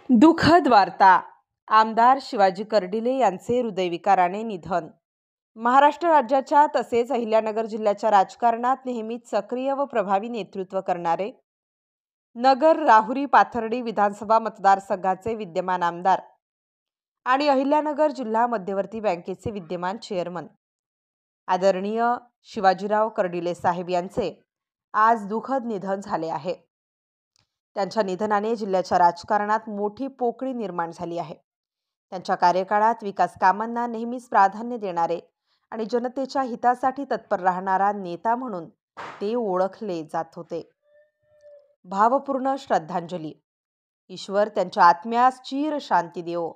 दुःखद वार्ता. आमदार शिवाजी कर्डिले यांचे हृदयविकाराने निधन. महाराष्ट्र राज्याच्या तसेच अहिल्यानगर जिल्ह्याच्या राजकारणात नेहमीच सक्रिय व प्रभावी नेतृत्व करणारे, नगर राहुरी पाथर्डी विधानसभा मतदारसंघाचे विद्यमान आमदार आणि अहिल्यानगर जिल्हा मध्यवर्ती बँकेचे विद्यमान चेअरमन आदरणीय शिवाजीराव कर्डिले साहेब यांचे आज दुःखद निधन झाले आहे. त्यांच्या निधनाने जिल्ह्याच्या राजकारणात मोठी पोकळी निर्माण झाली आहे. त्यांच्या कार्यकाळात विकास कामांना नेहमीच प्राधान्य देणारे आणि जनतेच्या हितासाठी तत्पर राहणारा नेता म्हणून ते ओळखले जात होते. भावपूर्ण श्रद्धांजली. ईश्वर त्यांच्या आत्म्यास चिर शांती देवो.